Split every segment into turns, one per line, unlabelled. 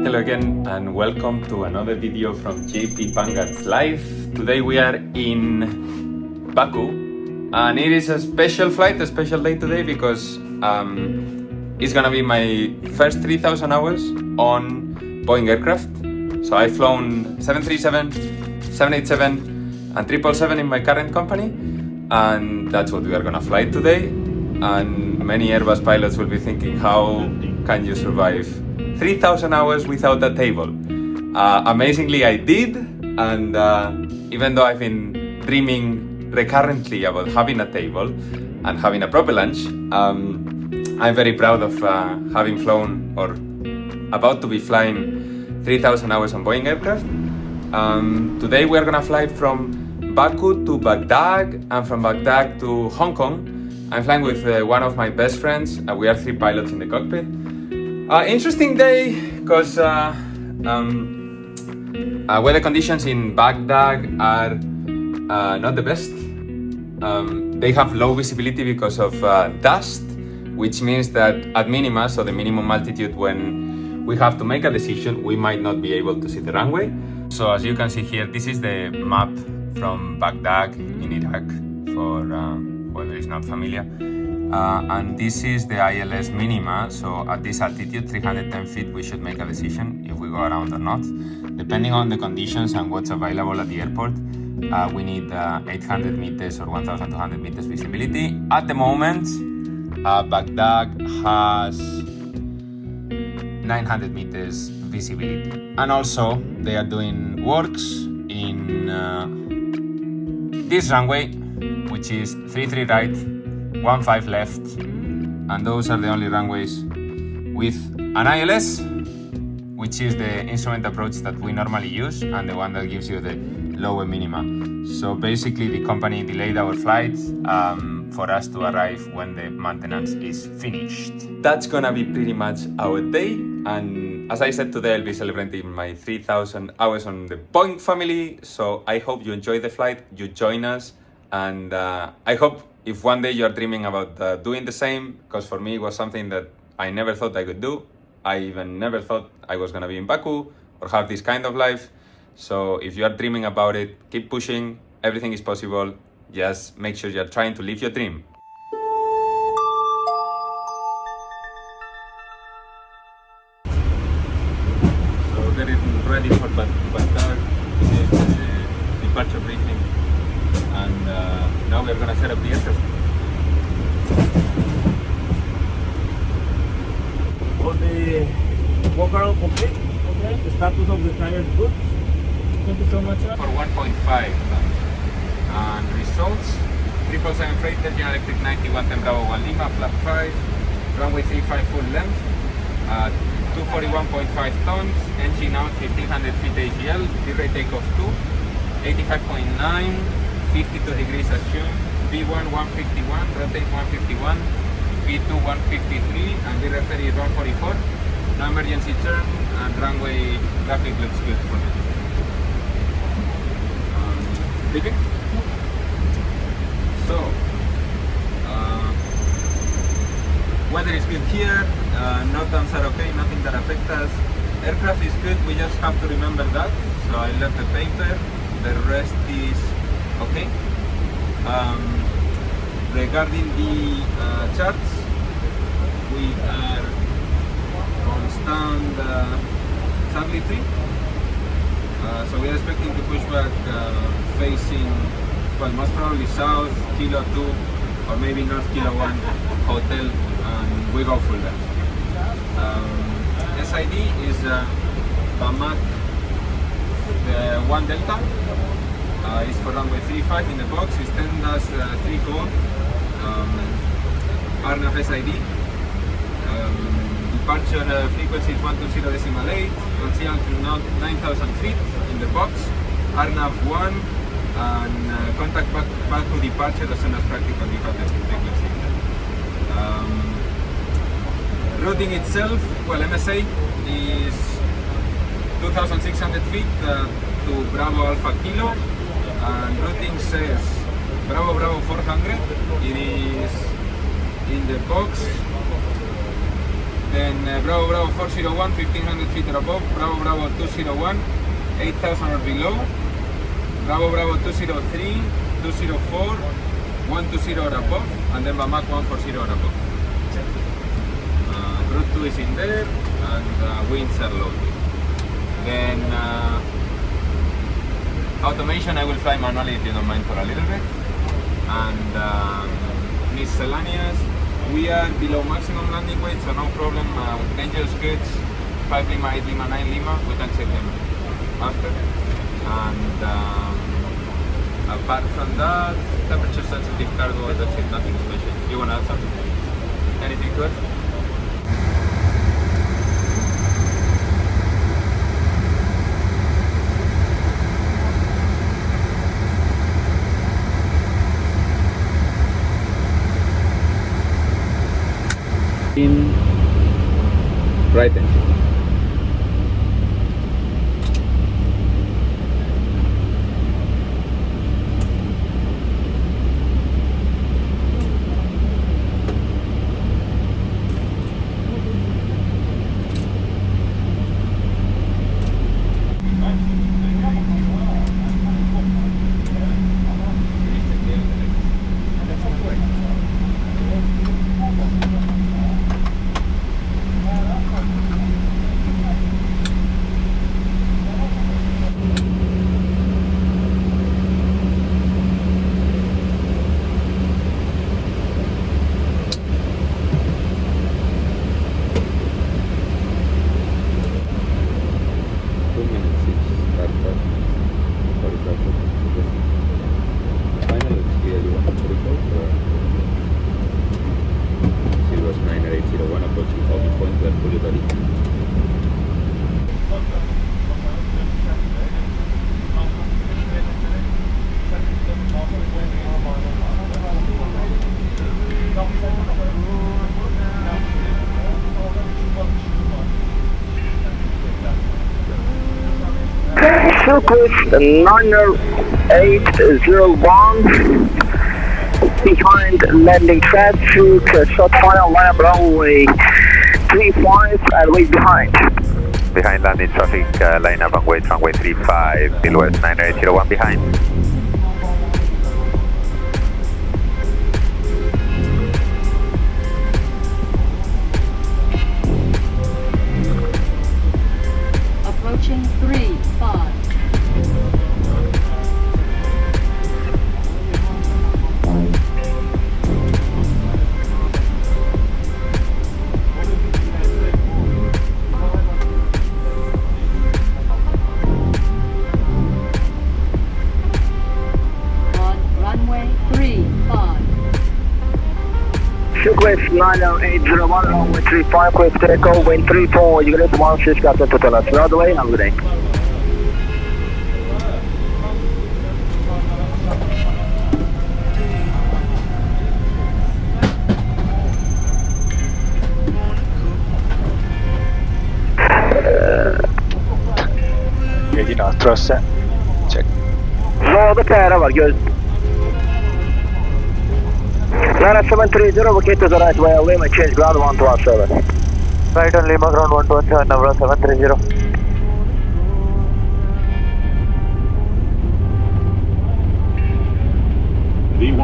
Hello again and welcome to another video from JP Pangat's Live. Today we are in Baku and it is a special flight, a special day today because it's gonna be my first 3,000 hours on Boeing aircraft. So I've flown 737, 787 and 777 in my current company, and that's what we are gonna fly today. And many Airbus pilots will be thinking, how can you survive 3,000 hours without a table? Amazingly, I did, and even though I've been dreaming recurrently about having a table and having a proper lunch, I'm very proud of having flown or about to be flying 3,000 hours on Boeing aircraft. Today we are gonna fly from Baku to Baghdad and from Baghdad to Hong Kong. I'm flying with one of my best friends. We are 3 pilots in the cockpit. Interesting day because weather conditions in Baghdad are not the best. They have low visibility because of dust, which means that at minima, so the minimum altitude when we have to make a decision, we might not be able to see the runway. So as you can see here, this is the map from Baghdad in Iraq for whoever is not familiar. And this is the ILS minima, so at this altitude, 310 feet, we should make a decision if we go around or not. Depending on the conditions and what's available at the airport, we need 800 meters or 1,200 meters visibility. At the moment, Baghdad has 900 meters visibility. And also, they are doing works in this runway, which is 33 right, 15 left, and those are the only runways with an ILS, which is the instrument approach that we normally use and the one that gives you the lower minima. So basically the company delayed our flight for us to arrive when the maintenance is finished. That's gonna be pretty much our day, and as I said, today I'll be celebrating my 3,000 hours on the Boeing family. So I hope you enjoy the flight, you join us, and I hope if one day you're dreaming about doing the same, because for me it was something that I never thought I could do. I even never thought I was gonna be in Baku or have this kind of life. So if you are dreaming about it, keep pushing, everything is possible. Just make sure you're trying to live your dream. So getting ready for Baghdad. This is the departure briefing. And now we're gonna set up the aircraft.
For the walk around complete, okay? The status of the tires good. Thank you so much, sir.
For 1.5 tons. And results, 777 freighter, General Electric 91, 10 Bravo 1 Lima, flap 5, runway 35 full length, 241.5 tons, engine out 1500 feet AGL, V-rate takeoff 2, 85.9, 52 degrees assumed, V1 151, rotate 151, V2 153, and V-refer is 144. No emergency turn, and runway traffic looks good for me. Debriefing? So, weather is good here, no temps are okay, nothing that affects us. Aircraft is good, we just have to remember that. So I left the paper, the rest is okay. Regarding the charts, we are on stand sadly 3. So we are expecting to push back facing, well, most probably south, Kilo 2, or maybe north Kilo 1 hotel, and we go full that. SID is Bamak 1 Delta. Is for runway 35 in the box, is 10-3 gold, RNAV SID, departure frequency is 120.8, concealed to 9,000 feet in the box, RNAV 1, and contact back to departure as soon as practical, you have the frequency. Routing itself, well, MSA is 2,600 feet to Bravo Alpha Kilo. And routing says Bravo 400. It is in the box Then Bravo Bravo 401, 1500 feet or above. Bravo Bravo 201, 8000 or below. Bravo Bravo 203, 204, 120 or above, and then Mach 140 or above. Route 2 is in there, and winds are loaded. Then automation I will fly manually if you don't mind for a little bit. And miscellaneous, we are below maximum landing weight, so no problem. Dangerous goods, 5 Lima, 8 Lima, 9 Lima, we can check them after. And apart from that, temperature sensitive cargo, that's it, nothing special. You want to add something? Anything to it? In right engine.
Circus 90801 behind landing traffic, short final line up runway 35 and wait behind.
Behind landing traffic, line up and wait runway 35, Midwest 9801 behind.
Approaching 3-5. On runway 35.
Circus 90801 runway 35, quick takeoff, wind 34, you get 16 Captain to tell us. Right away, have a good day.
Engine on thrust set. Check.
So the pair var göz. Lara 730, vacate to the right way, Lima, change ground 127.
Right on Lima ground 127, number 730.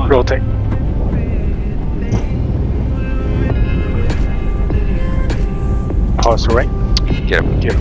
Rotate. Pause right.
Get him.
Get him.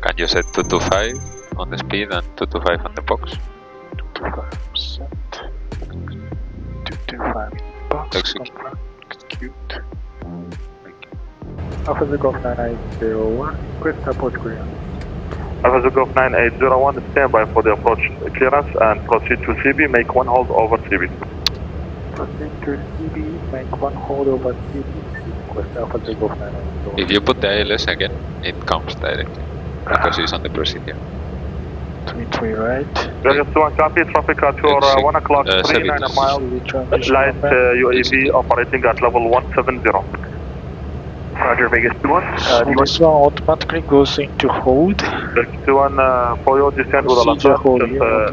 Can you set 225 on the speed and 225 on the box?
225 set. 225 box. Execute.
Alpha Golf 901, quick approach clear.
Alpha Zulu Golf 9801, stand by for the approach clearance and proceed to CB, make one hold over CB.
Proceed to CB, make one hold over CB, request Alpha Zulu Golf 9801.
If you put the ALS again, it comes directly because it's on the procedure.
33 right.
Vegas 2-1 copy, traffic at your 1 o'clock, 39 mile, light UAV operating at level 170.
Roger, Vegas 2-1.
This one automatically goes into hold.
Vegas 2-1, for your descent with a
Procedure hold
just
here.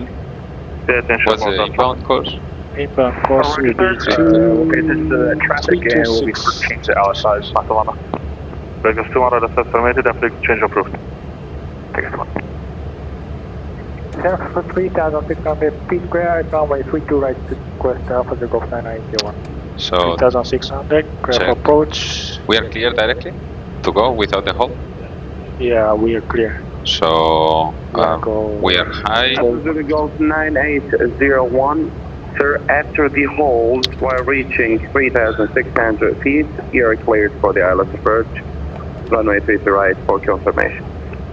pay attention.
What's the inbound course?
Inbound course will be
Okay, this is traffic and we'll be change the outside Barcelona.
Vegas 2-1, radar permitted and flight change approved.
Vegas 1.
San for 3600 feet square, runway 32 right to request Alpha Zulu Golf 9801.
So
3600, clear
check.
for approach.
we are clear directly to go without the hold.
Yeah, we are clear.
So
Go.
we are high.
Zulu Golf 9801. Sir, after the hold, while reaching 3,600 feet, you are cleared for the island approach. Runway 32 right for confirmation.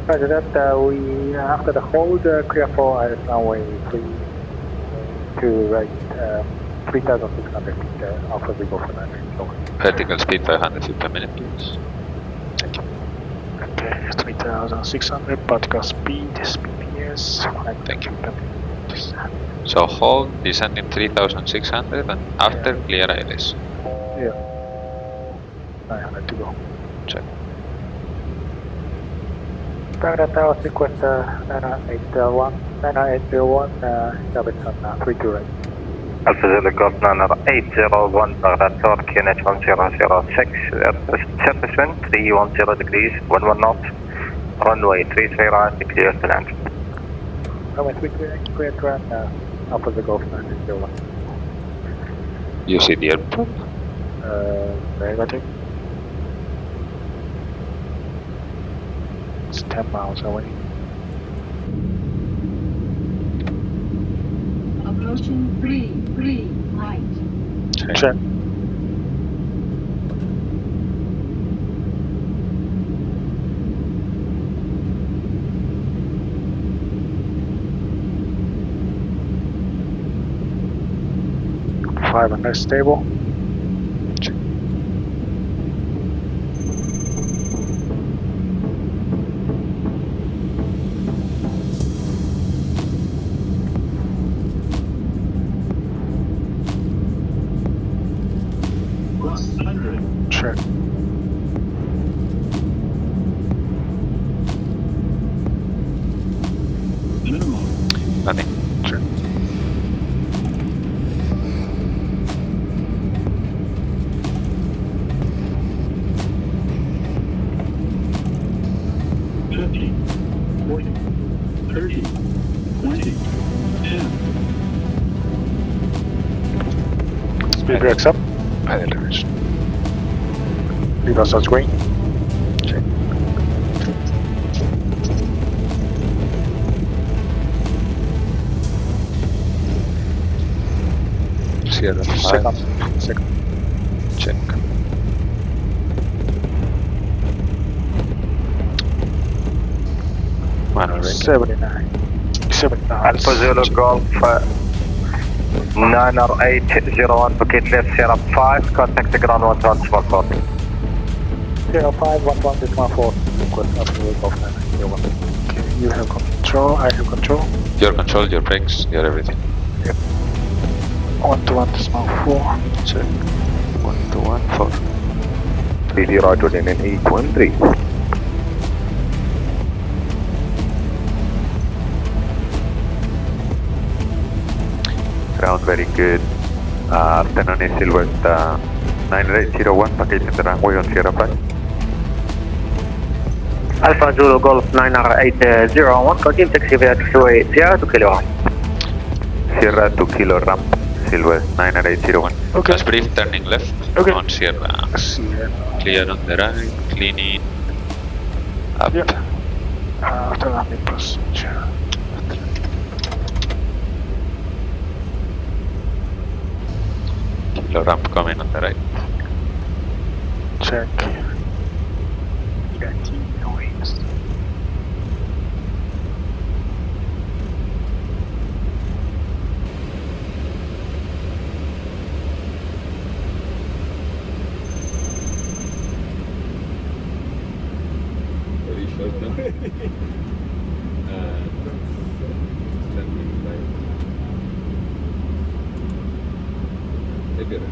Roger that, we, after the hold, clear for runway 32 right, 3,600 feet, Alpha Zulu Golf 9801.
Vertical speed 500 feet per minute, please. Thank you.
Okay, 3,600, particle speed, PPS,
Thank you. So hold, descending 3,600 and after clear ILS.
Yeah. 900 to go.
Check.
Baghdad Tower request 9801, 9801, service on 32 right.
Alpha Zulu Golf 9801, Baghdad Tower, QNH 1006, surface wind 310 degrees, 11 knots, runway 33 right, clear to land.
Runway 33 clear to land, Alpha Zulu Golf 9801.
You see the airport?
Negative. It's 10 miles away.
Approaching 3 right.
Check. Five and that's stable. Check. Check.
Nothing.
Check. Speed brakes up.
Idle reverse.
Reverse touch green.
Check. Sierra 5.
Second.
Check. Manual brake.
79. 79.
Alpha Zulu Golf 98001, vacate left, Sierra 5, contact the ground 1114.
0511 is 14. Request Alpha Zulu Golf 9801. Okay, you have control, I have control.
Your control, your brakes, your everything.
121 is 4.
Check. 1214.
30 right to 813. Ground very good. Afternoon is Silhouette 9801, package in the runway on Sierra 5.
Alpha Zulu Golf 9801, continue taxi via taxiway Sierra to Kilo 1.
Sierra to Kilo ramp, Silhouette 9801.
Okay.
Just brief turning left
Okay.
on Sierra. Clear on the right, cleaning up.
Yep. After landing procedure.
Kilo ramp coming on the right.
Check. Negative noise.
Take it.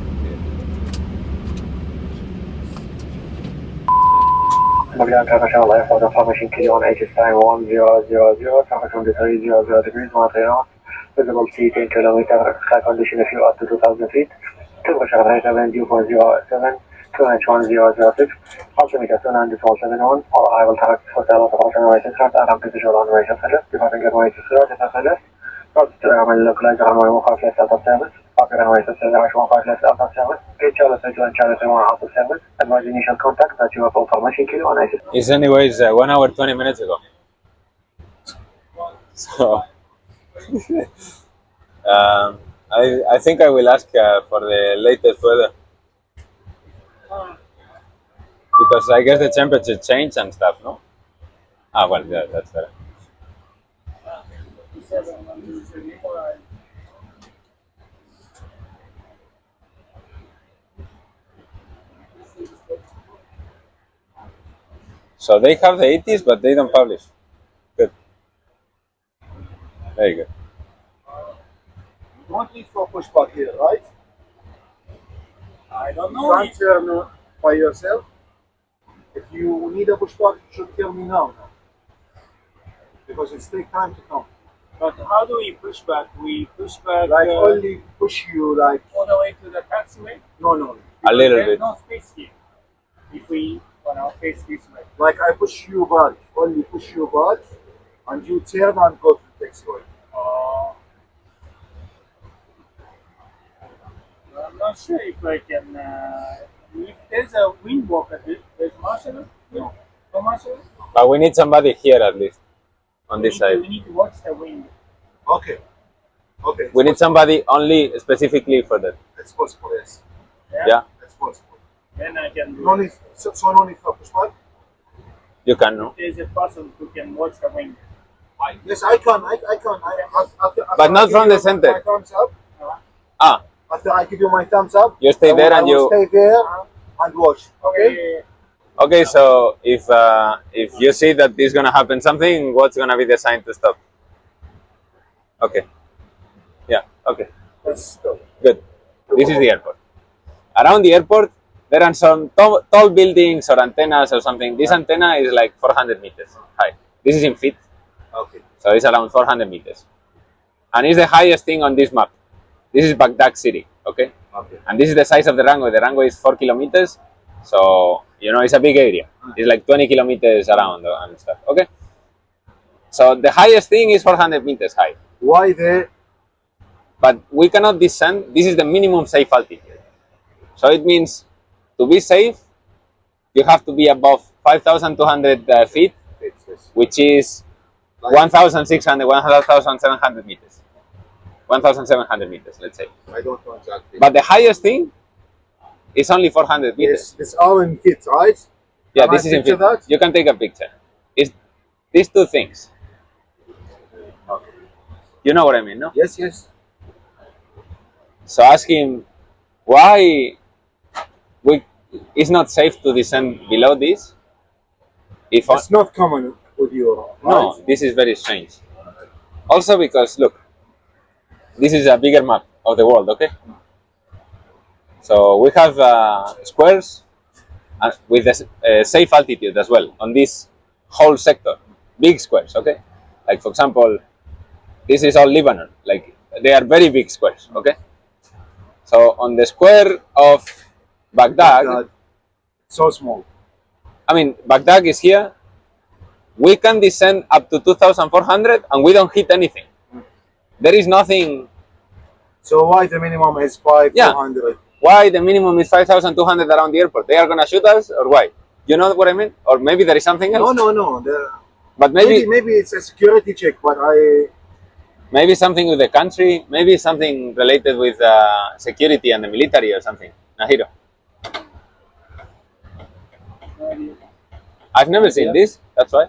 Baghdad traffic on left of the formation key on HS time 1000, traffic 2300 degrees, 1 knots, visible sea 10 kilometer, sky condition if you up to 2000 feet, temperature right around dew point 07, 2H1006, altimeter 29471, all arrival target hotel of the runway 600, Arab visual runway 600, departing runway 600, not to airman localize runway 15 left out of service, Popular runway 600, 15 left out of service, gate Charlie 31, Charlie 31 out of service, advise initial contact that you have formation kilo on HS.
It's anyways 1 hour 20 minutes ago. So I think I will ask for the latest weather because I guess the temperature changed and stuff, no? Ah, well, yeah, that's better. So they have the 80s, but they don't publish. Good. Very good.
You don't need for pushback here, right?
I don't
You
know.
can't turn by yourself. If you need a pushback, you should tell me now. Because it takes time to come.
But how do we push back? We push back
Like only push you like
all the way to the taxiway.
no.
A little
There's
bit.
no space here. If we wanna face this way.
Like I push you back, only push you back, and you turn and go to the taxiway.
I'm not sure if I can. If there's a wind walk at it, there's marshal. No marshal.
But we need somebody here at least on this side.
We need to watch the wind.
Okay. Okay.
We need somebody only specifically for that.
It's possible, yes.
Yeah,
It's possible.
Then I can do.
No need, so no need for pushback?
you can, no?
There's a person who can watch the wind.
Yes, I can. After
But not
I
from
give
the
you
center.
My thumbs up.
Ah,
After I give you my thumbs up,
you stay there
I
and
will
you.
stay there and watch. Okay.
Okay, so if you see that this is gonna happen something, what's gonna be the sign to stop? Okay. Yeah. Okay.
Let's go.
Good. This is the airport. Around the airport, there are some tall buildings or antennas or something. This antenna is like 400 meters high. This is in feet,
Okay.
so it's around 400 meters, and it's the highest thing on this map. This is Baghdad city. Okay.
Okay.
And this is the size of the runway. The runway is 4 kilometers, so you know it's a big area. It's like 20 kilometers around and stuff. Okay. So the highest thing is 400 meters high,
Why there?
but we cannot descend. This is the minimum safe altitude. So it means to be safe, you have to be above 5,200 feet,
Yes.
which is 1,600, 1,700 meters. 1,700 meters, let's say.
I don't know exactly.
But the highest thing is only 400 meters.
Yes, it's all in feet, right?
Yeah,
Can
this
I
is in
picture
feet.
that?
You can take a picture. It's these two things. You know what I mean, no?
Yes, yes.
So ask him why it's not safe to descend below this. If
It's not common with you.
no,
right?
this is very strange. Also because look, this is a bigger map of the world, okay? So we have squares with a safe altitude as well on this whole sector, big squares, okay? Like for example, this is all Lebanon, like they are very big squares, okay? So on the square of Baghdad,
God, so small.
I mean, Baghdad is here, we can descend up to 2,400 and we don't hit anything. There is nothing.
So why the minimum is 500?
Yeah. Why the minimum is 5,200 around the airport? They are gonna shoot us, or why? You know what I mean? Or maybe there is something else.
No.
But
Maybe it's a security check, but
maybe something with the country. Maybe something related with security and the military or something. Nahiro. I've never seen this. That's why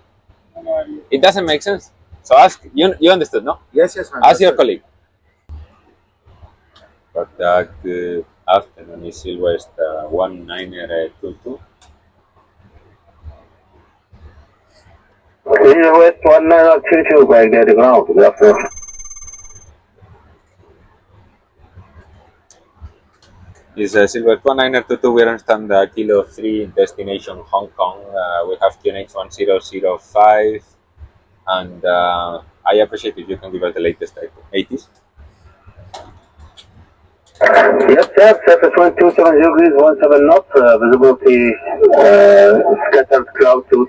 it doesn't make sense. So ask. You understood, no?
yes.
Ask your colleague. Baghdad, afternoon is Silwest 1922.
West 1922, Baghdad, ground. Good afternoon.
Is Silhouette 1922. We are on stand Kilo 3, destination Hong Kong. We have QNH 1005, and I appreciate if you can give us the latest 80s.
Yes, sir. Surface 1270 degrees, 17 knots. Visibility scattered cloud to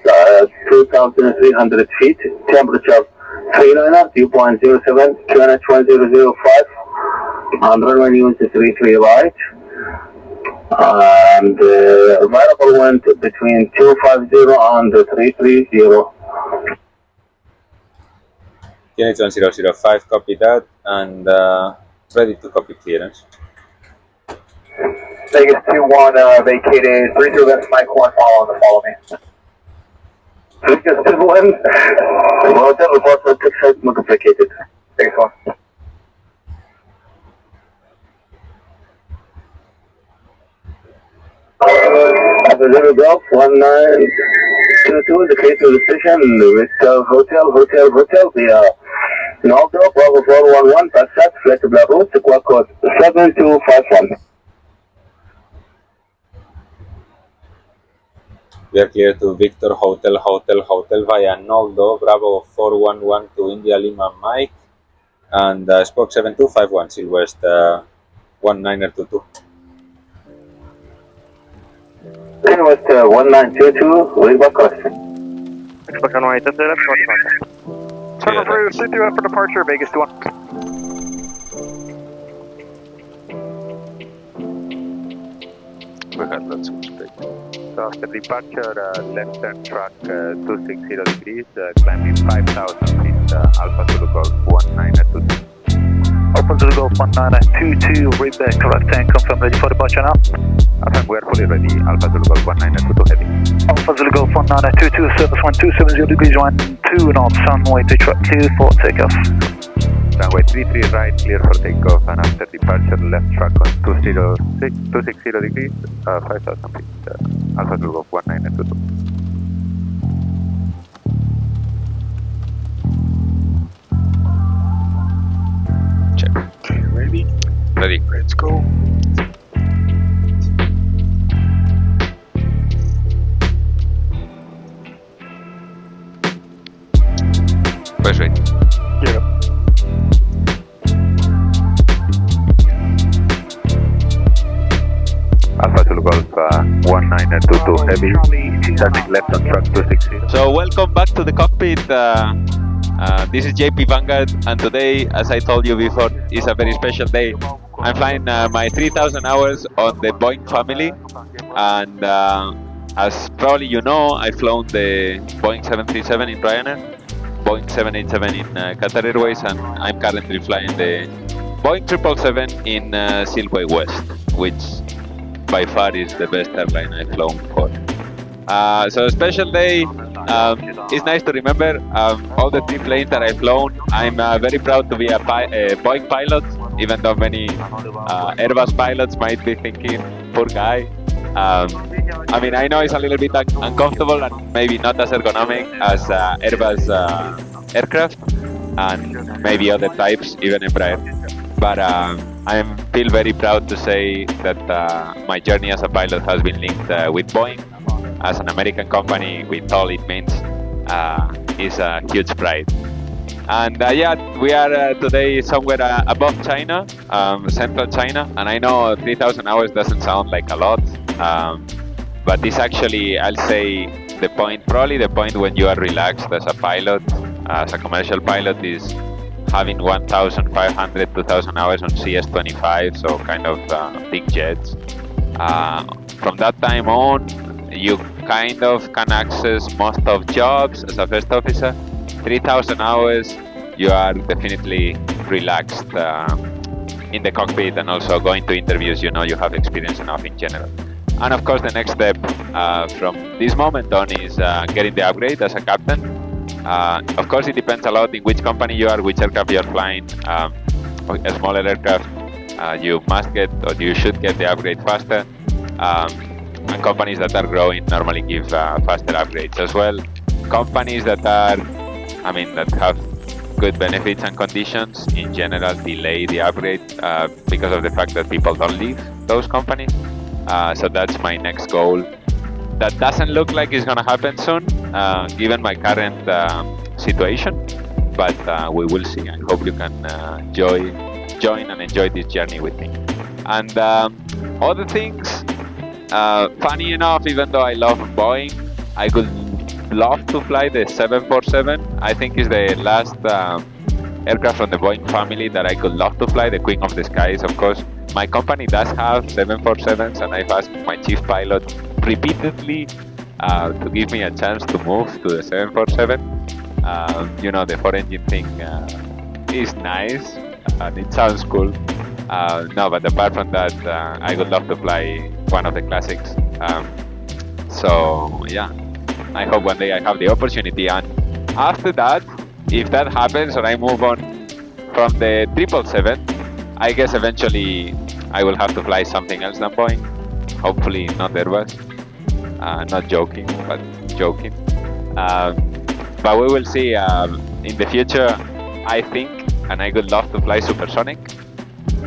2,300 feet. Temperature 39, dew point 07, QNH 1005. And runway news is 33 right. And variable wind between 250 and 330.
QNH 1005, copy that, and ready to copy clearance.
Vegas 21 vacated 32 left, Mike 1 follow me. Vegas 21, Roger, report for 6 site vacated. Thanks 1. Zero Golf 1922, the case of the station with hotel via Naldo, Bravo 411, Baghdad, flexible route, squad code 7251.
We are clear to Victor Hotel via Noldo, Bravo 411 to India Lima Mike, and Spoke 7251, Silwest 1922.
Silwest 1922, read back question.
Expect runway 30 left, 45. Circle through, sit through for departure, Vegas 21.
We had lots of space.
So after departure, left turn track 260 degrees, climbing 5,000 feet, Alpha Zulu Golf 1922. Alpha Zulu Golf 1922, read back, correct and confirm ready for departure now. Affirm we are fully ready, Alpha Zulu Golf 1922 heavy. Alpha Zulu Golf 1922, service 1270 degrees, 12 knots, runway 3 track clear for takeoff. Runway 33 right, clear for takeoff, and after departure, left track on 260 degrees, 5,000 feet, Alpha Zulu Golf 1922.
Check. Okay, ready? Ready. Let's go. Press ready.
Yeah. Alpha Zulu Golf 1922 heavy, turning left on track 260.
So welcome back to the cockpit. This is JP Vanguard, and today, as I told you before, is a very special day. I'm flying my 3,000 hours on the Boeing Family, and as probably you know, I've flown the Boeing 737 in Ryanair, Boeing 787 in Qatar Airways, and I'm currently flying the Boeing 777 in Silkway West, which by far is the best airline I've flown for. So a special day. It's nice to remember all the 3 planes that I've flown. I'm very proud to be a Boeing pilot, even though many Airbus pilots might be thinking, poor guy. I mean, I know it's a little bit uncomfortable and maybe not as ergonomic as Airbus aircraft and maybe other types, even Embraer. But I feel very proud to say that my journey as a pilot has been linked with Boeing. As an American company, with all it means, is a huge pride. And yeah, we are today somewhere above China, central China. And I know 3,000 hours doesn't sound like a lot, but it's actually, I'll say, the point, probably the point when you are relaxed as a pilot, as a commercial pilot, is having 1,500, 2,000 hours on CS-25, so kind of big jets. From that time on, you kind of can access most of jobs as a first officer. 3,000 hours, you are definitely relaxed in the cockpit, and also going to interviews, you know you have experience enough in general. And of course, the next step from this moment on is getting the upgrade as a captain. Of course, it depends a lot in which company you are, which aircraft you are flying. A smaller aircraft, you must get, or you should get the upgrade faster. And companies that are growing normally give faster upgrades as well. Companies that are, that have good benefits and conditions in general delay the upgrade because of the fact that people don't leave. those companies. So that's my next goal. That doesn't look like it's gonna happen soon, given my current situation. But we will see. I hope you can join and enjoy this journey with me. And other things, funny enough, even though I love Boeing, I could love to fly the 747. I think is the last aircraft from the Boeing family that I could love to fly, the Queen of the Skies, of course. My company does have 747s, and I've asked my chief pilot repeatedly to give me a chance to move to the 747. You know, the 4-engine thing is nice and it sounds cool. No, but apart from that, I would love to fly one of the classics. So yeah, I hope one day I have the opportunity. And after that, if that happens and I move on from the 777, I guess eventually I will have to fly something else than Boeing. Hopefully not Airbus. Not joking, but joking. But we will see in the future. I think, and I would love to fly supersonic,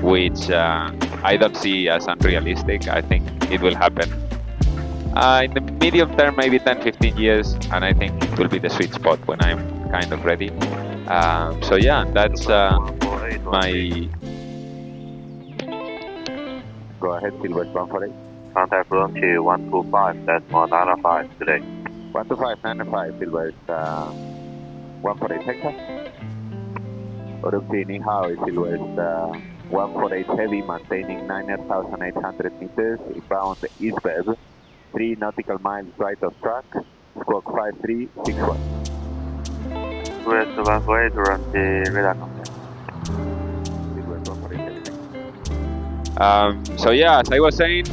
which I don't see as unrealistic. I think it will happen in the medium term, maybe 10-15 years, and I think it will be the sweet spot when I'm kind of ready. So yeah, that's my...
Go ahead, Silvestre 148. Contact room to 125.905 today.
125.905, Silvestre 148 Texas. Urumqi, ni hao, Silvestre 148 Heavy, maintaining 9,800 meters, inbound East Web, 3 nautical miles right of track, squawk 5361.
Silvestre 148, Urumqi, radar contact.
So yeah, as I was saying,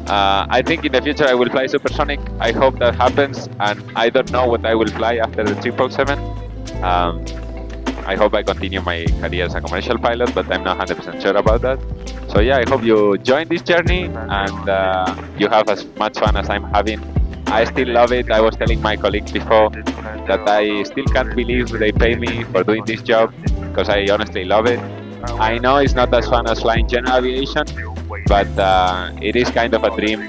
I think in the future I will fly supersonic. I hope that happens, and I don't know what I will fly after the 777. I hope I continue my career as a commercial pilot, but I'm not 100% sure about that. So yeah, I hope you join this journey and you have as much fun as I'm having. I still love it. I was telling my colleagues before that I still can't believe they pay me for doing this job, because I honestly love it. I know it's not as fun as flying general aviation, but it is kind of a dream.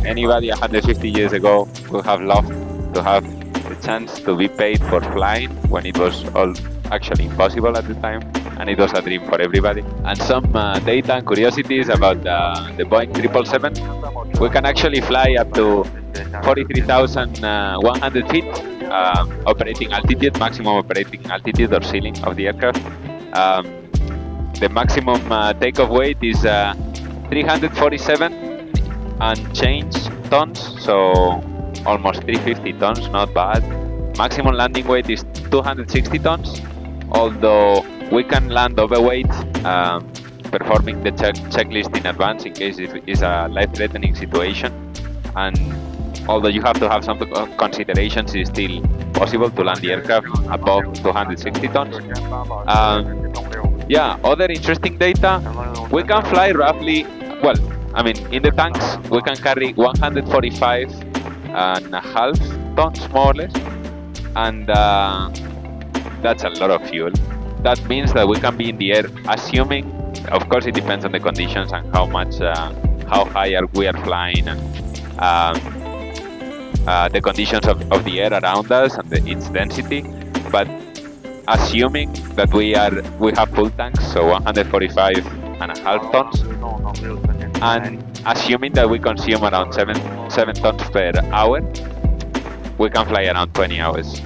Anybody 150 years ago would have loved to have the chance to be paid for flying when it was all actually impossible at the time, and it was a dream for everybody. And some data and curiosities about the Boeing 777. We can actually fly up to 43,100 feet operating altitude, maximum operating altitude or ceiling of the aircraft. The maximum takeoff weight is 347 and change tons, so almost 350 tons, not bad. Maximum landing weight is 260 tons, although we can land overweight, performing the checklist in advance in case it is a life-threatening situation. And although you have to have some considerations, it's still possible to land the aircraft above 260 tons. Yeah, other interesting data, we can fly roughly, well, I mean, in the tanks, we can carry 145.5 tons, more or less, and that's a lot of fuel. That means that we can be in the air, assuming, of course it depends on the conditions and how much, how high we are flying, and the conditions of the air around us and its density, but assuming that we have full tanks, so 145.5 tons, and assuming that we consume around 7 tons per hour, we can fly around 20 hours,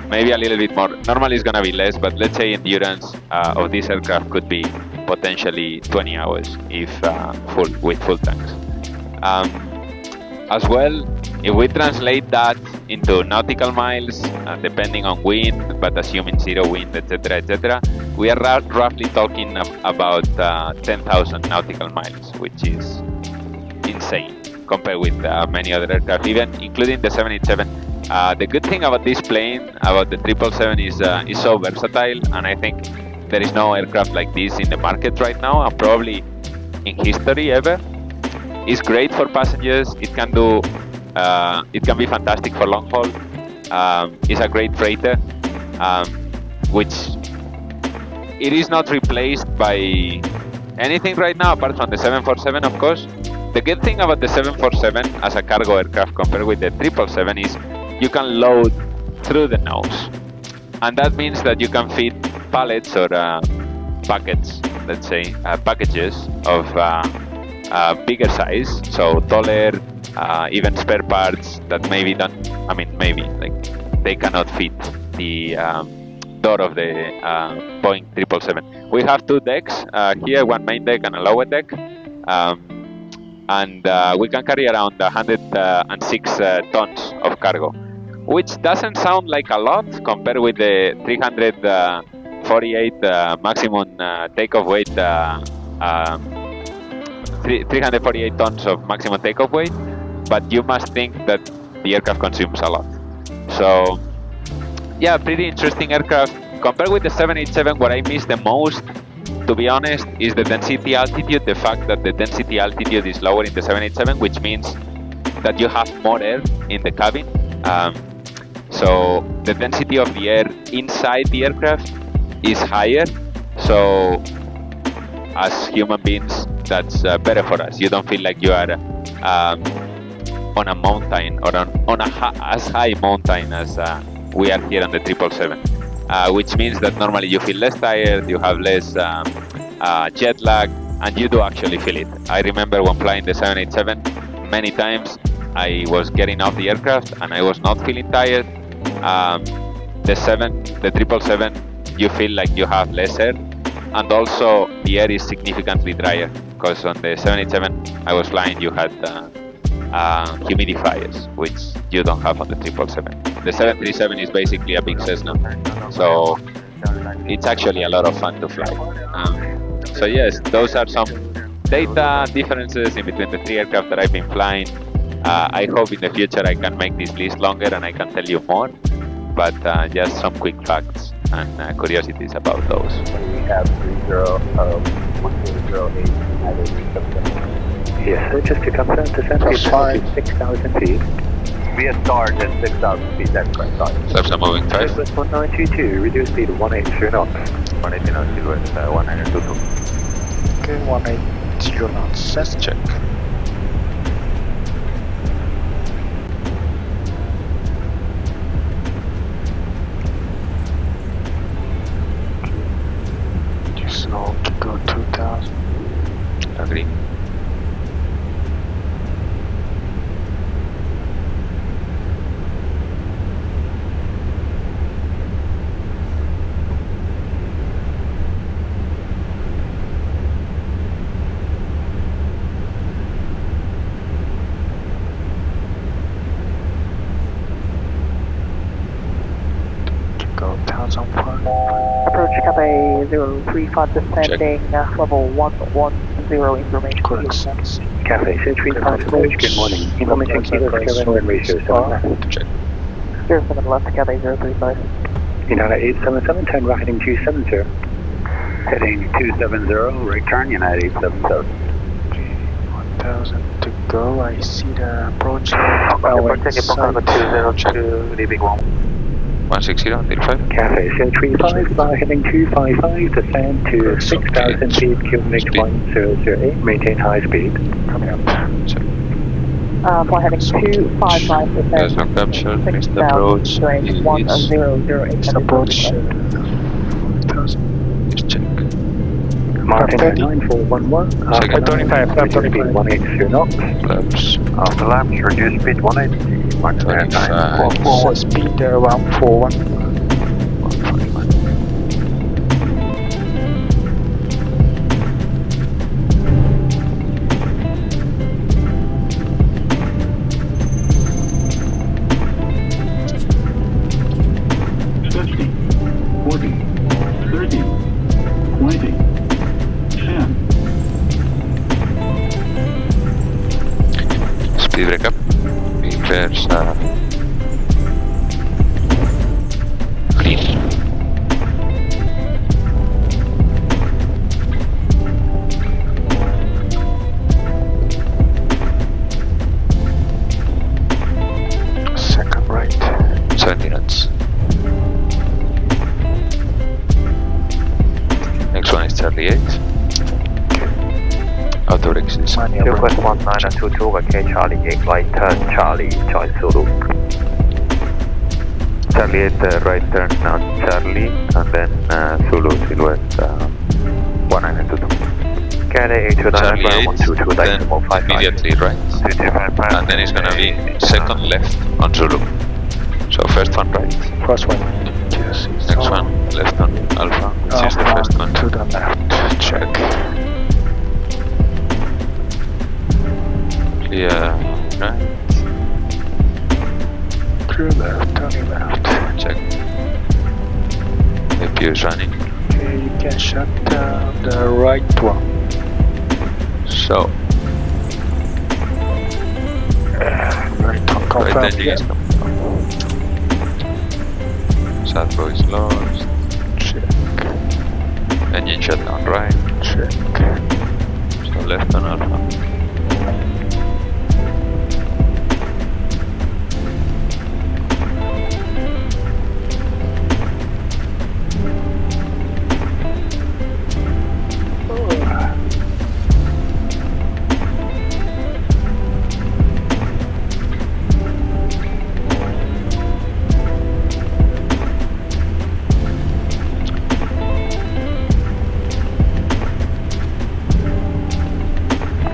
maybe a little bit more. Normally it's gonna be less, but let's say endurance of this aircraft could be potentially 20 hours if with full tanks. As well, if we translate that into nautical miles, depending on wind, but assuming zero wind, etc., we are roughly talking about 10,000 nautical miles, which is insane compared with many other aircraft, even including the 787. The good thing about this plane, about the 777, is so versatile, and I think there is no aircraft like this in the market right now, and probably in history ever. It's great for passengers. It can do. It can be fantastic for long haul. It's a great freighter, which it is not replaced by anything right now apart from the 747, of course. The good thing about the 747 as a cargo aircraft compared with the 777 is you can load through the nose. And that means that you can fit pallets or packets, let's say, packages of bigger size, so taller, even spare parts that maybe like they cannot fit the door of the Boeing 777. We have two decks here, one main deck and a lower deck, and we can carry around 106 tons of cargo, which doesn't sound like a lot compared with the 348 maximum takeoff weight, 348 tons of maximum takeoff weight, but you must think that the aircraft consumes a lot. So yeah, pretty interesting aircraft. Compared with the 787, what I miss the most, to be honest, is the density altitude. The fact that the density altitude is lower in the 787, which means that you have more air in the cabin. So the density of the air inside the aircraft is higher. So as human beings, that's better for us. You don't feel like you are on a mountain or on as high mountain as we are here on the 777. Which means that normally you feel less tired, you have less jet lag, and you do actually feel it. I remember when flying the 787, many times I was getting off the aircraft and I was not feeling tired. The 777, you feel like you have less air, and also the air is significantly drier, because on the 787 I was flying, you had humidifiers, which you don't have on the 777. The 737 is basically a big Cessna, so it's actually a lot of fun to fly. So yes, those are some data differences in between the three aircraft that I've been flying. I hope in the future I can make this list longer and I can tell you more, but just some quick facts and curiosities about those.
We have 1008 Yes, sir, just to confirm, descent is 6,000 feet. We are start at 6,000 feet, that's correct.
Flaps are moving 5.
Southwest 1922, reduce speed 180 knots. 180 knots, Silhouette 1922.
Okay, 180 knots, let's check. So, go 2,000.
Agree.
Go 1,001.
Approach Cathay 035 descending level 110 information.
Correct.
Cathay 035 approach, good morning. Information kilo and ratio 7
Check.
07 left Cathay 035.
United 877, turn right heading 270. Heading 270, return United 877.
1,000 to go. I see the approach.
Leaving
160, 35.
Cathay 035, fly heading 255, descend to 6,000 feet, QNH 1008, maintain high speed.
Coming up.
Check.
Fly heading 255 descend.
There's no capture, missed the approach.
Range 1008.
It's approach. 1,000.
Just check.
Martin 9411,
Second.
25, reduce speed 180 knots.
Flaps.
After laps, reduce speed 180. Martin
25.
Forward speed 141.
141. Speed breakup. Reverse green.
Second right.
70 knots. Next one is Charlie 8.
Okay.
Request 1922, okay, Charlie 8 right turn, Charlie, Choice Zulu. Charlie 8 right turn on Charlie, and then Zulu Silhouette 1922.
Charlie 8, then immediately right, and then it's gonna be second left on Zulu. So first one right,
First one. Yes,
next one left on Alpha, this is the first one.
To the left, check.
Clear right,
Clear left, turning left.
check. APU is running.
Okay, you can shut down the right one.
So,
Right one, confirm.
right engine is coming. Servo is lost.
Check,
Engine shut down right.
check.
So left on Alpha.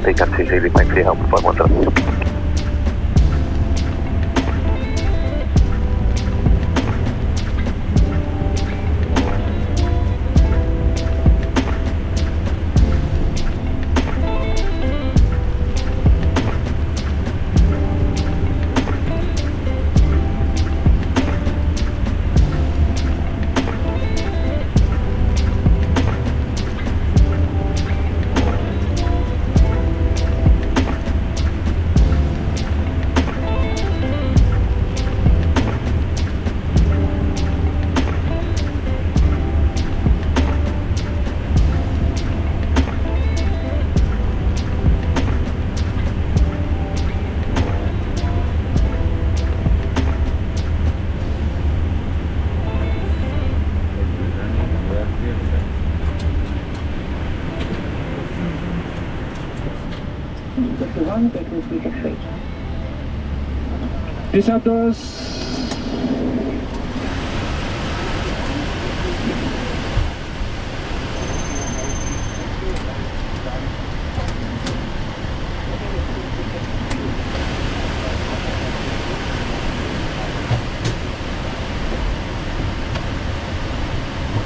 They can see Haley, thanks for your help, 517.
Pisatos.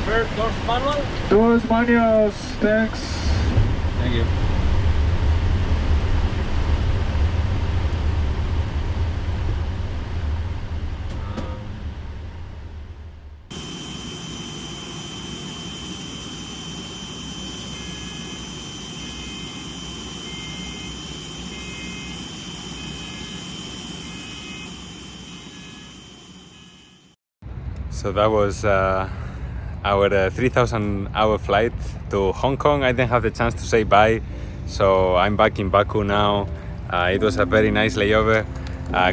First doors manual.
Doors manuals, thanks.
Thank you. So that was our 3,000-hour flight to Hong Kong. I didn't have the chance to say bye, so I'm back in Baku now. It was a very nice layover.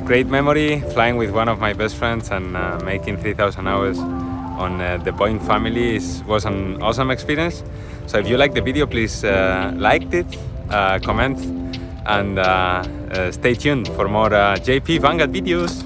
Great memory, flying with one of my best friends and making 3,000 hours on the Boeing Family was an awesome experience. So if you liked the video, please like it, comment, and stay tuned for more JP Vanguard videos.